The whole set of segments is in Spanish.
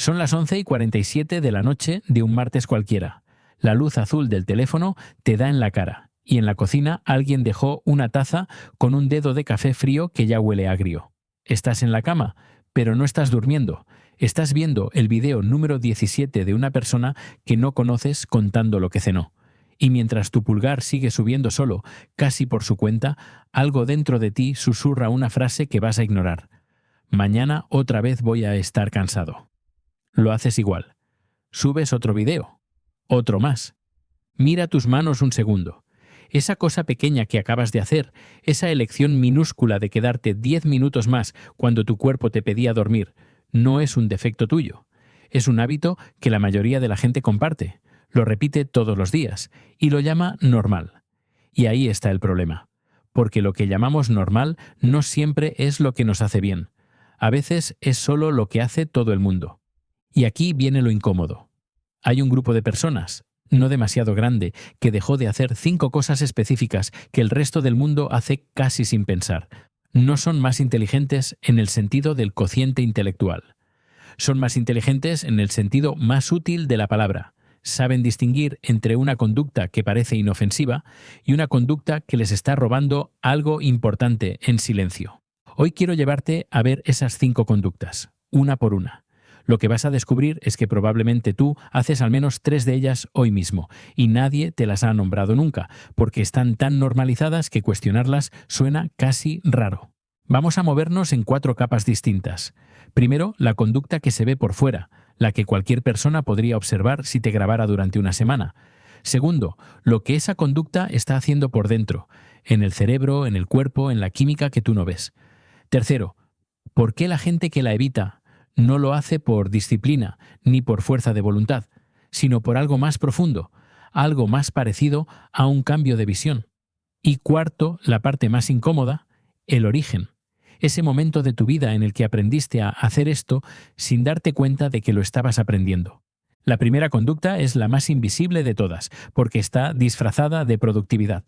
Son las 11:47 de la noche de un martes cualquiera. La luz azul del teléfono te da en la cara y en la cocina alguien dejó una taza con un dedo de café frío que ya huele agrio. Estás en la cama, pero no estás durmiendo. Estás viendo el video número 17 de una persona que no conoces contando lo que cenó. Y mientras tu pulgar sigue subiendo solo, casi por su cuenta, algo dentro de ti susurra una frase que vas a ignorar. Mañana otra vez voy a estar cansado. Lo haces igual. Subes otro video. Otro más. Mira tus manos un segundo. Esa cosa pequeña que acabas de hacer, esa elección minúscula de quedarte 10 minutos más cuando tu cuerpo te pedía dormir, no es un defecto tuyo. Es un hábito que la mayoría de la gente comparte. Lo repite todos los días y lo llama normal. Y ahí está el problema. Porque lo que llamamos normal no siempre es lo que nos hace bien. A veces es solo lo que hace todo el mundo. Y aquí viene lo incómodo. Hay un grupo de personas, no demasiado grande, que dejó de hacer 5 cosas específicas que el resto del mundo hace casi sin pensar. No son más inteligentes en el sentido del cociente intelectual. Son más inteligentes en el sentido más útil de la palabra. Saben distinguir entre una conducta que parece inofensiva y una conducta que les está robando algo importante en silencio. Hoy quiero llevarte a ver esas 5 conductas, una por una. Lo que vas a descubrir es que probablemente tú haces al menos 3 de ellas hoy mismo y nadie te las ha nombrado nunca, porque están tan normalizadas que cuestionarlas suena casi raro. Vamos a movernos en 4 capas distintas. Primero, la conducta que se ve por fuera, la que cualquier persona podría observar si te grabara durante una semana. Segundo, lo que esa conducta está haciendo por dentro, en el cerebro, en el cuerpo, en la química que tú no ves. Tercero, ¿por qué la gente que la evita no lo hace por disciplina ni por fuerza de voluntad, sino por algo más profundo, algo más parecido a un cambio de visión? Y cuarto, la parte más incómoda, el origen. Ese momento de tu vida en el que aprendiste a hacer esto sin darte cuenta de que lo estabas aprendiendo. La primera conducta es la más invisible de todas, porque está disfrazada de productividad.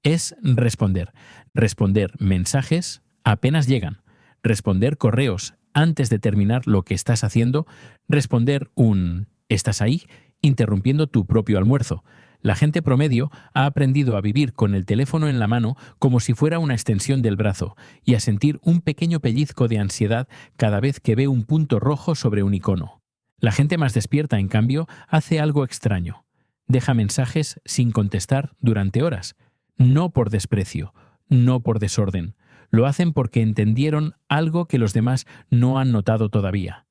Es responder. Responder mensajes apenas llegan. Responder correos antes de terminar lo que estás haciendo. Responder un ¿estás ahí?, interrumpiendo tu propio almuerzo. La gente promedio ha aprendido a vivir con el teléfono en la mano como si fuera una extensión del brazo y a sentir un pequeño pellizco de ansiedad cada vez que ve un punto rojo sobre un icono. La gente más despierta, en cambio, hace algo extraño. Deja mensajes sin contestar durante horas. No por desprecio, no por desorden. Lo hacen porque entendieron algo que los demás no han notado todavía.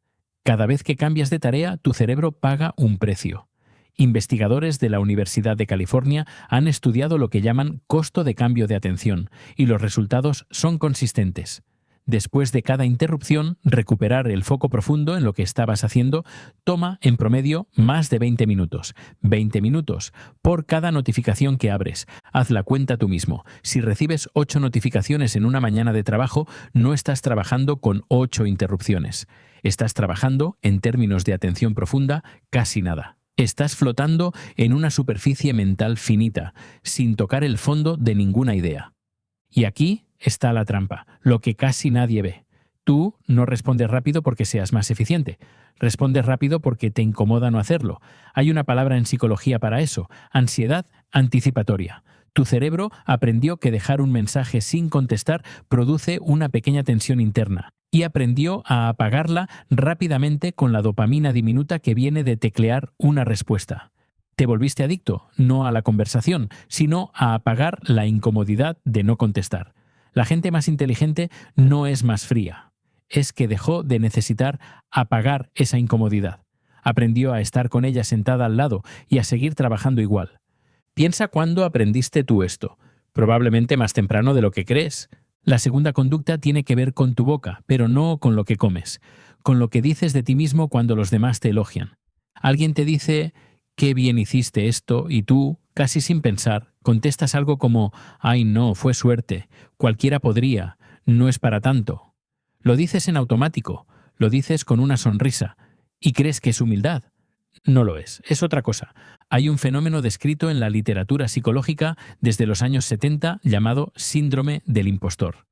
Cada vez que cambias de tarea, tu cerebro paga un precio. Investigadores de la Universidad de California han estudiado lo que llaman costo de cambio de atención, y los resultados son consistentes. Después de cada interrupción, recuperar el foco profundo en lo que estabas haciendo toma, en promedio, más de 20 minutos. 20 minutos por cada notificación que abres. Haz la cuenta tú mismo. Si recibes 8 notificaciones en una mañana de trabajo, no estás trabajando con 8 interrupciones. Estás trabajando, en términos de atención profunda, casi nada. Estás flotando en una superficie mental finita, sin tocar el fondo de ninguna idea. Y aquí está la trampa, lo que casi nadie ve. Tú no respondes rápido porque seas más eficiente. Respondes rápido porque te incomoda no hacerlo. Hay una palabra en psicología para eso: ansiedad anticipatoria. Tu cerebro aprendió que dejar un mensaje sin contestar produce una pequeña tensión interna y aprendió a apagarla rápidamente con la dopamina diminuta que viene de teclear una respuesta. Te volviste adicto, no a la conversación, sino a apagar la incomodidad de no contestar. La gente más inteligente no es más fría. Es que dejó de necesitar apagar esa incomodidad. Aprendió a estar con ella sentada al lado y a seguir trabajando igual. Piensa cuándo aprendiste tú esto. Probablemente más temprano de lo que crees. La segunda conducta tiene que ver con tu boca, pero no con lo que comes, con lo que dices de ti mismo cuando los demás te elogian. Alguien te dice «qué bien hiciste esto» y tú, casi sin pensar, contestas algo como «ay no, fue suerte, cualquiera podría, no es para tanto». Lo dices en automático, lo dices con una sonrisa y crees que es humildad. No lo es otra cosa. Hay un fenómeno descrito en la literatura psicológica desde los años 70 llamado síndrome del impostor.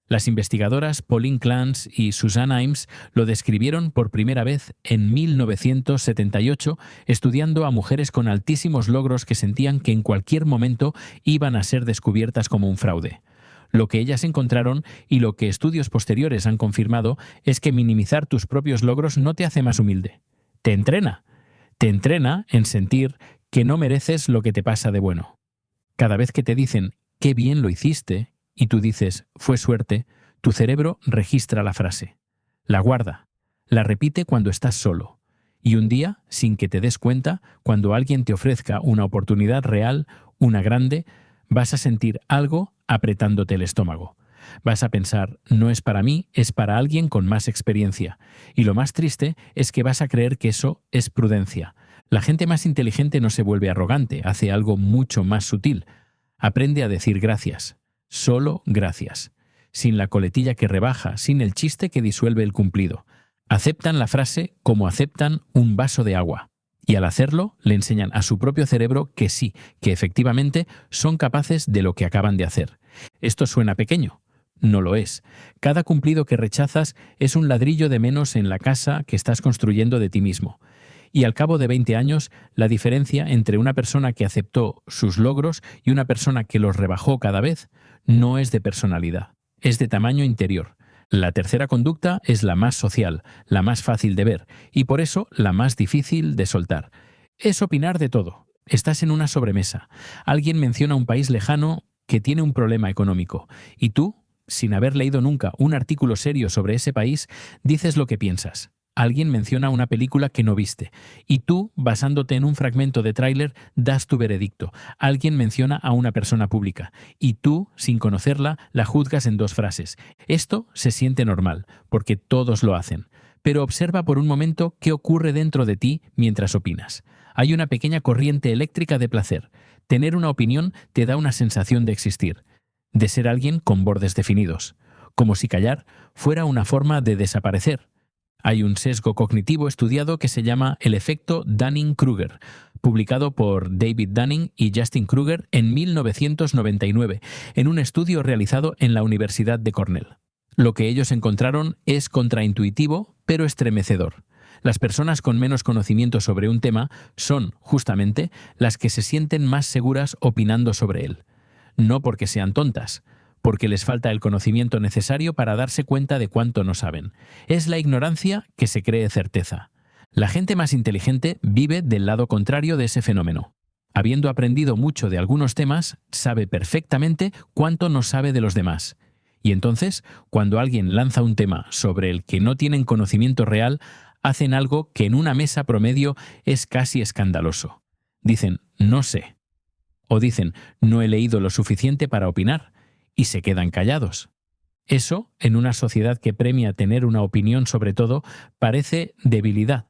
Las investigadoras Pauline Clance y Suzanne Imes lo describieron por primera vez en 1978, estudiando a mujeres con altísimos logros que sentían que en cualquier momento iban a ser descubiertas como un fraude. Lo que ellas encontraron, y lo que estudios posteriores han confirmado, es que minimizar tus propios logros no te hace más humilde. Te entrena. Te entrena en sentir que no mereces lo que te pasa de bueno. Cada vez que te dicen «qué bien lo hiciste» y tú dices «fue suerte», tu cerebro registra la frase. La guarda. La repite cuando estás solo. Y un día, sin que te des cuenta, cuando alguien te ofrezca una oportunidad real, una grande, vas a sentir algo apretándote el estómago. Vas a pensar, no es para mí, es para alguien con más experiencia. Y lo más triste es que vas a creer que eso es prudencia. La gente más inteligente no se vuelve arrogante, hace algo mucho más sutil. Aprende a decir gracias. Solo gracias. Sin la coletilla que rebaja, sin el chiste que disuelve el cumplido. Aceptan la frase como aceptan un vaso de agua. Y al hacerlo, le enseñan a su propio cerebro que sí, que efectivamente son capaces de lo que acaban de hacer. Esto suena pequeño. No lo es. Cada cumplido que rechazas es un ladrillo de menos en la casa que estás construyendo de ti mismo. Y al cabo de 20 años, la diferencia entre una persona que aceptó sus logros y una persona que los rebajó cada vez no es de personalidad, es de tamaño interior. La tercera conducta es la más social, la más fácil de ver y por eso la más difícil de soltar. Es opinar de todo. Estás en una sobremesa. Alguien menciona un país lejano que tiene un problema económico y tú, sin haber leído nunca un artículo serio sobre ese país, dices lo que piensas. Alguien menciona una película que no viste y tú, basándote en un fragmento de tráiler, das tu veredicto. Alguien menciona a una persona pública y tú, sin conocerla, la juzgas en 2 frases. Esto se siente normal, porque todos lo hacen. Pero observa por un momento qué ocurre dentro de ti mientras opinas. Hay una pequeña corriente eléctrica de placer. Tener una opinión te da una sensación de existir, de ser alguien con bordes definidos, como si callar fuera una forma de desaparecer. Hay un sesgo cognitivo estudiado que se llama el efecto Dunning-Kruger, publicado por David Dunning y Justin Kruger en 1999, en un estudio realizado en la Universidad de Cornell. Lo que ellos encontraron es contraintuitivo, pero estremecedor. Las personas con menos conocimiento sobre un tema son, justamente, las que se sienten más seguras opinando sobre él. No porque sean tontas, porque les falta el conocimiento necesario para darse cuenta de cuánto no saben. Es la ignorancia que se cree certeza. La gente más inteligente vive del lado contrario de ese fenómeno. Habiendo aprendido mucho de algunos temas, sabe perfectamente cuánto no sabe de los demás. Y entonces, cuando alguien lanza un tema sobre el que no tienen conocimiento real, hacen algo que en una mesa promedio es casi escandaloso. Dicen, no sé. O dicen, no he leído lo suficiente para opinar. Y se quedan callados. Eso, en una sociedad que premia tener una opinión sobre todo, parece debilidad.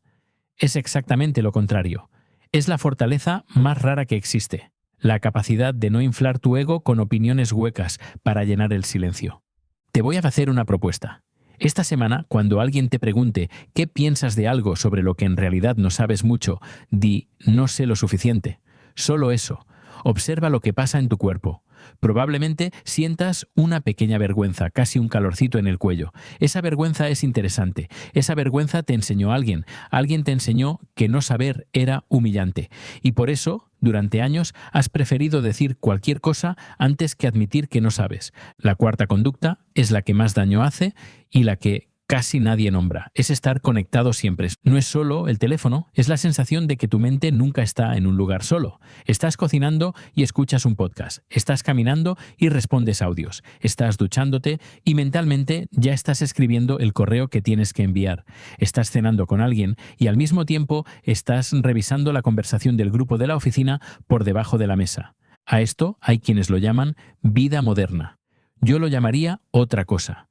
Es exactamente lo contrario. Es la fortaleza más rara que existe. La capacidad de no inflar tu ego con opiniones huecas para llenar el silencio. Te voy a hacer una propuesta. Esta semana, cuando alguien te pregunte qué piensas de algo sobre lo que en realidad no sabes mucho, di no sé lo suficiente. Solo eso. Observa lo que pasa en tu cuerpo. Probablemente sientas una pequeña vergüenza, casi un calorcito en el cuello. Esa vergüenza es interesante. Esa vergüenza te enseñó alguien. Alguien te enseñó que no saber era humillante. Y por eso, durante años, has preferido decir cualquier cosa antes que admitir que no sabes. La cuarta conducta es la que más daño hace y la que casi nadie nombra. Es estar conectado siempre. No es solo el teléfono, es la sensación de que tu mente nunca está en un lugar solo. Estás cocinando y escuchas un podcast. Estás caminando y respondes audios. Estás duchándote y mentalmente ya estás escribiendo el correo que tienes que enviar. Estás cenando con alguien y al mismo tiempo estás revisando la conversación del grupo de la oficina por debajo de la mesa. A esto hay quienes lo llaman vida moderna. Yo lo llamaría otra cosa.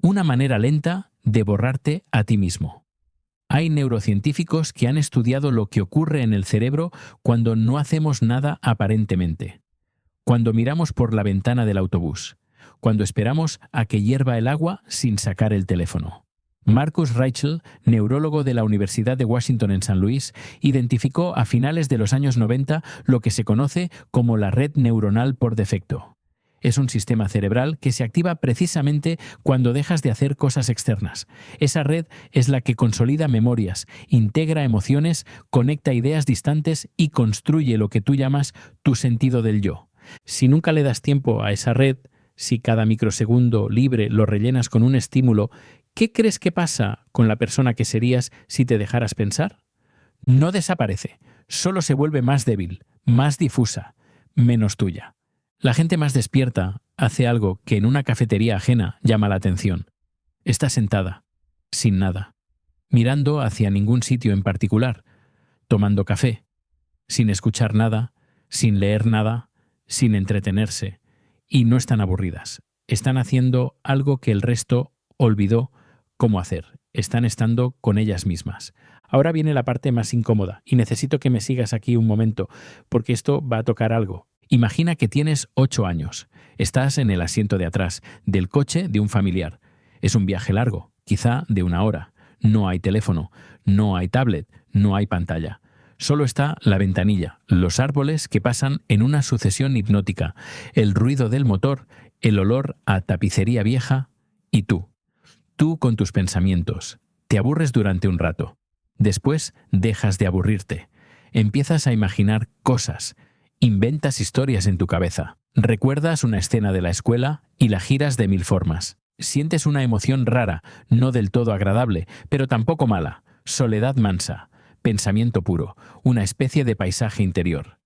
Una manera lenta de borrarte a ti mismo. Hay neurocientíficos que han estudiado lo que ocurre en el cerebro cuando no hacemos nada aparentemente. Cuando miramos por la ventana del autobús. Cuando esperamos a que hierva el agua sin sacar el teléfono. Marcus Raichle, neurólogo de la Universidad de Washington en San Luis, identificó a finales de los años 90 lo que se conoce como la red neuronal por defecto. Es un sistema cerebral que se activa precisamente cuando dejas de hacer cosas externas. Esa red es la que consolida memorias, integra emociones, conecta ideas distantes y construye lo que tú llamas tu sentido del yo. Si nunca le das tiempo a esa red, si cada microsegundo libre lo rellenas con un estímulo, ¿qué crees que pasa con la persona que serías si te dejaras pensar? No desaparece, solo se vuelve más débil, más difusa, menos tuya. La gente más despierta hace algo que en una cafetería ajena llama la atención. Está sentada, sin nada, mirando hacia ningún sitio en particular, tomando café, sin escuchar nada, sin leer nada, sin entretenerse, y no están aburridas. Están haciendo algo que el resto olvidó cómo hacer. Están estando con ellas mismas. Ahora viene la parte más incómoda, y necesito que me sigas aquí un momento, porque esto va a tocar algo. Imagina que tienes 8 años. Estás en el asiento de atrás del coche de un familiar. Es un viaje largo, quizá de 1 hora. No hay teléfono, no hay tablet, no hay pantalla. Solo está la ventanilla, los árboles que pasan en una sucesión hipnótica, el ruido del motor, el olor a tapicería vieja y tú. Tú con tus pensamientos. Te aburres durante un rato. Después dejas de aburrirte. Empiezas a imaginar cosas. Inventas historias en tu cabeza. Recuerdas una escena de la escuela y la giras de 1000 formas. Sientes una emoción rara, no del todo agradable, pero tampoco mala. Soledad mansa. Pensamiento puro. Una especie de paisaje interior.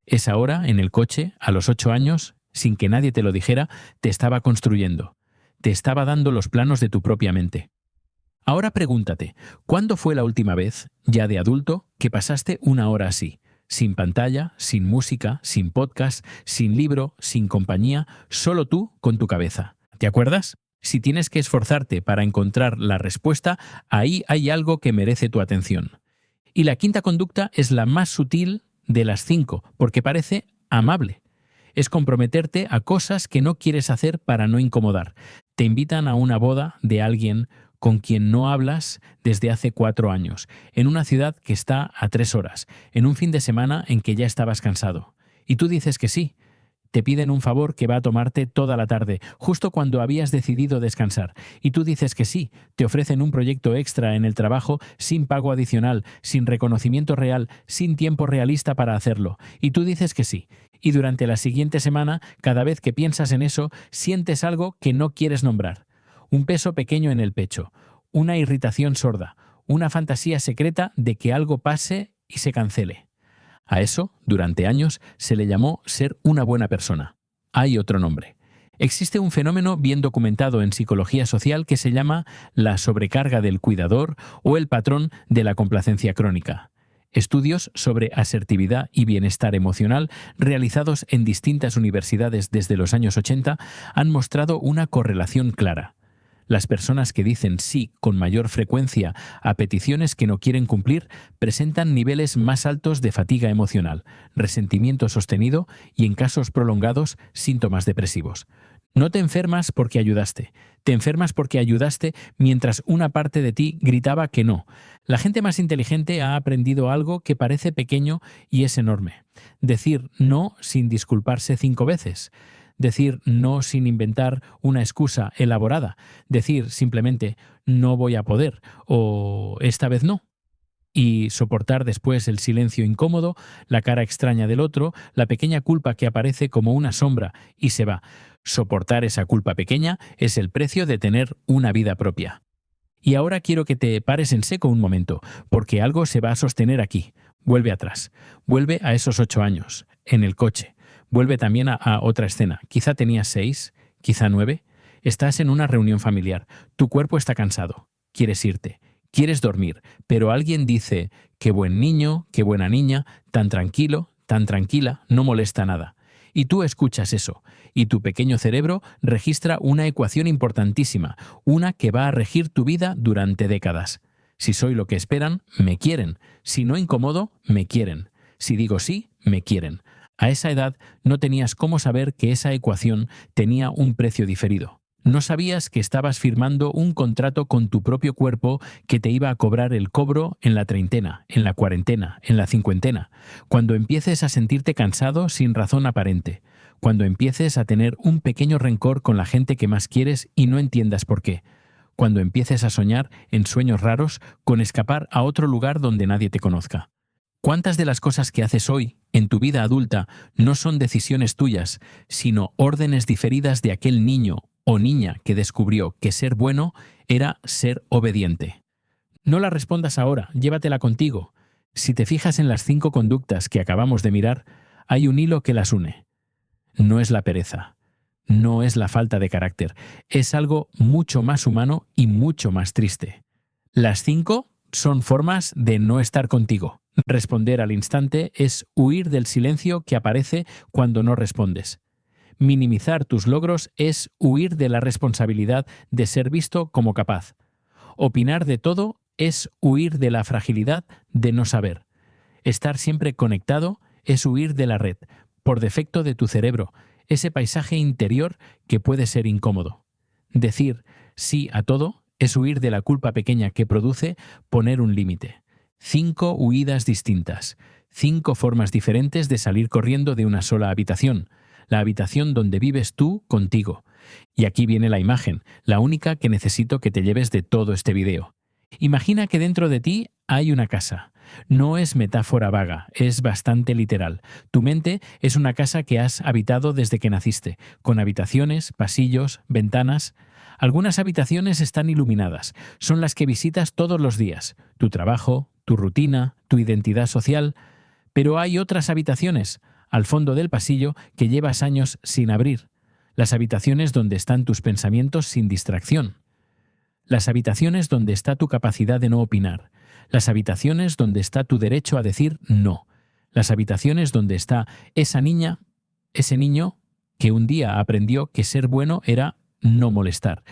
Esa hora, en el coche, a los 8 años, sin que nadie te lo dijera, te estaba construyendo. Te estaba dando los planos de tu propia mente. Ahora pregúntate, ¿cuándo fue la última vez, ya de adulto, que pasaste 1 hora así? Sin pantalla, sin música, sin podcast, sin libro, sin compañía, solo tú con tu cabeza. ¿Te acuerdas? Si tienes que esforzarte para encontrar la respuesta, ahí hay algo que merece tu atención. Y la quinta conducta es la más sutil de las 5, porque parece amable. Es comprometerte a cosas que no quieres hacer para no incomodar. Te invitan a una boda de alguien con quien no hablas desde hace 4 años, en una ciudad que está a 3 horas, en un fin de semana en que ya estabas cansado. Y tú dices que sí. Te piden un favor que va a tomarte toda la tarde, justo cuando habías decidido descansar. Y tú dices que sí. Te ofrecen un proyecto extra en el trabajo sin pago adicional, sin reconocimiento real, sin tiempo realista para hacerlo. Y tú dices que sí. Y durante la siguiente semana, cada vez que piensas en eso, sientes algo que no quieres nombrar. Un peso pequeño en el pecho, una irritación sorda, una fantasía secreta de que algo pase y se cancele. A eso, durante años, se le llamó ser una buena persona. Hay otro nombre. Existe un fenómeno bien documentado en psicología social que se llama la sobrecarga del cuidador o el patrón de la complacencia crónica. Estudios sobre asertividad y bienestar emocional realizados en distintas universidades desde los años 80 han mostrado una correlación clara. Las personas que dicen sí con mayor frecuencia a peticiones que no quieren cumplir presentan niveles más altos de fatiga emocional, resentimiento sostenido y, en casos prolongados, síntomas depresivos. No te enfermas porque ayudaste. Te enfermas porque ayudaste mientras una parte de ti gritaba que no. La gente más inteligente ha aprendido algo que parece pequeño y es enorme. Decir no sin disculparse 5 veces. Decir no sin inventar una excusa elaborada. Decir simplemente no voy a poder o esta vez no. Y soportar después el silencio incómodo, la cara extraña del otro, la pequeña culpa que aparece como una sombra y se va. Soportar esa culpa pequeña es el precio de tener una vida propia. Y ahora quiero que te pares en seco un momento, porque algo se va a sostener aquí. Vuelve atrás. Vuelve a esos 8 años, en el coche. Vuelve también a otra escena. Quizá tenías 6, quizá 9. Estás en una reunión familiar. Tu cuerpo está cansado. Quieres irte. Quieres dormir. Pero alguien dice, qué buen niño, qué buena niña, tan tranquilo, tan tranquila, no molesta nada. Y tú escuchas eso. Y tu pequeño cerebro registra una ecuación importantísima, una que va a regir tu vida durante décadas. Si soy lo que esperan, me quieren. Si no incomodo, me quieren. Si digo sí, me quieren. A esa edad no tenías cómo saber que esa ecuación tenía un precio diferido. No sabías que estabas firmando un contrato con tu propio cuerpo que te iba a cobrar el cobro en la treintena, en la cuarentena, en la cincuentena, cuando empieces a sentirte cansado sin razón aparente, Cuando empieces a tener un pequeño rencor con la gente que más quieres y no entiendas por qué. Cuando empieces a soñar en sueños raros con escapar a otro lugar donde nadie te conozca. ¿Cuántas de las cosas que haces hoy, en tu vida adulta, no son decisiones tuyas, sino órdenes diferidas de aquel niño o niña que descubrió que ser bueno era ser obediente? No la respondas ahora, llévatela contigo. Si te fijas en las 5 conductas que acabamos de mirar, hay un hilo que las une. No es la pereza, no es la falta de carácter, es algo mucho más humano y mucho más triste. Las 5 son formas de no estar contigo. Responder al instante es huir del silencio que aparece cuando no respondes. Minimizar tus logros es huir de la responsabilidad de ser visto como capaz. Opinar de todo es huir de la fragilidad de no saber. Estar siempre conectado es huir de la red, por defecto de tu cerebro, ese paisaje interior que puede ser incómodo. Decir sí a todo es huir de la culpa pequeña que produce poner un límite. 5 huidas distintas, 5 formas diferentes de salir corriendo de una sola habitación, la habitación donde vives tú contigo. Y aquí viene la imagen, la única que necesito que te lleves de todo este video. Imagina que dentro de ti hay una casa. No es metáfora vaga, es bastante literal. Tu mente es una casa que has habitado desde que naciste, con habitaciones, pasillos, ventanas. Algunas habitaciones están iluminadas, son las que visitas todos los días, tu trabajo, tu rutina, tu identidad social. Pero hay otras habitaciones, al fondo del pasillo, que llevas años sin abrir. Las habitaciones donde están tus pensamientos sin distracción. Las habitaciones donde está tu capacidad de no opinar. Las habitaciones donde está tu derecho a decir no. Las habitaciones donde está esa niña, ese niño que un día aprendió que ser bueno era no molestar.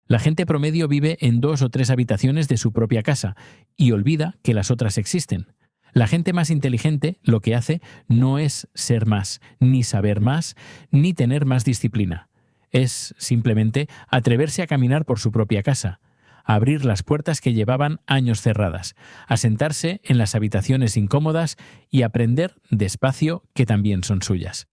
La gente promedio vive en 2 o 3 habitaciones de su propia casa y olvida que las otras existen. La gente más inteligente lo que hace no es ser más, ni saber más, ni tener más disciplina. Es simplemente atreverse a caminar por su propia casa, a abrir las puertas que llevaban años cerradas, a sentarse en las habitaciones incómodas y aprender despacio que también son suyas.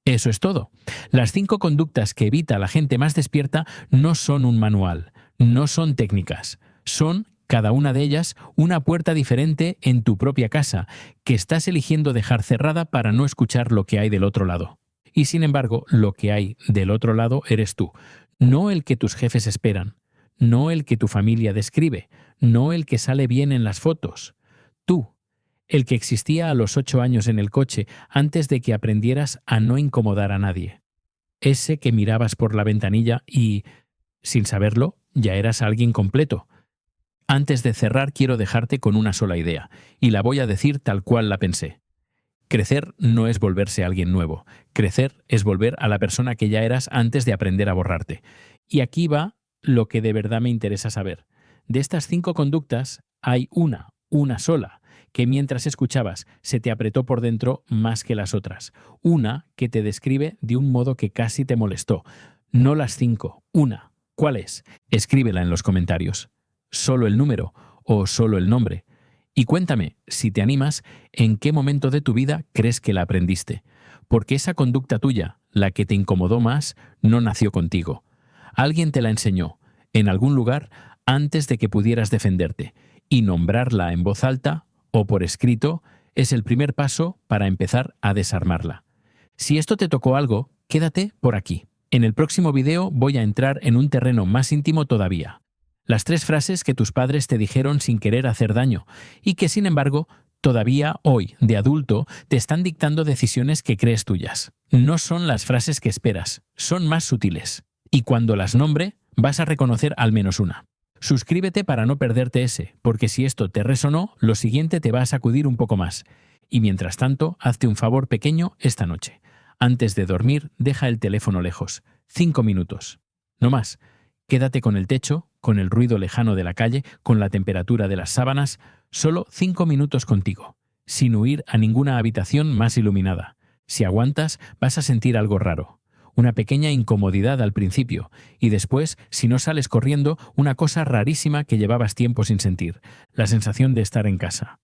Eso es todo. Las 5 conductas que evita la gente más despierta no son un manual, no son técnicas, son cada una de ellas una puerta diferente en tu propia casa, que estás eligiendo dejar cerrada para no escuchar lo que hay del otro lado. Y sin embargo, lo que hay del otro lado eres tú, no el que tus jefes esperan, no el que tu familia describe, no el que sale bien en las fotos. Tú, el que existía a los 8 años en el coche antes de que aprendieras a no incomodar a nadie. Ese que mirabas por la ventanilla y, sin saberlo, ya eras alguien completo. Antes de cerrar quiero dejarte con una sola idea, y la voy a decir tal cual la pensé. Crecer no es volverse alguien nuevo. Crecer es volver a la persona que ya eras antes de aprender a borrarte. Y aquí va lo que de verdad me interesa saber. De estas 5 conductas hay una sola, que mientras escuchabas se te apretó por dentro más que las otras. Una que te describe de un modo que casi te molestó. No las 5, una. ¿Cuál es? Escríbela en los comentarios. Solo el número o solo el nombre. Y cuéntame, si te animas, en qué momento de tu vida crees que la aprendiste. Porque esa conducta tuya, la que te incomodó más, no nació contigo. Alguien te la enseñó, en algún lugar, antes de que pudieras defenderte. Y nombrarla en voz alta o por escrito es el primer paso para empezar a desarmarla. Si esto te tocó algo, quédate por aquí. En el próximo video voy a entrar en un terreno más íntimo todavía. Las 3 frases que tus padres te dijeron sin querer hacer daño y que, sin embargo, todavía hoy, de adulto, te están dictando decisiones que crees tuyas. No son las frases que esperas, son más sutiles. Y cuando las nombre, vas a reconocer al menos una. Suscríbete para no perderte ese, porque si esto te resonó, lo siguiente te va a sacudir un poco más. Y mientras tanto, hazte un favor pequeño esta noche. Antes de dormir, deja el teléfono lejos. 5 minutos. No más. Quédate con el techo, con el ruido lejano de la calle, con la temperatura de las sábanas, solo 5 minutos contigo, sin huir a ninguna habitación más iluminada. Si aguantas, vas a sentir algo raro, una pequeña incomodidad al principio, y después, si no sales corriendo, una cosa rarísima que llevabas tiempo sin sentir, la sensación de estar en casa.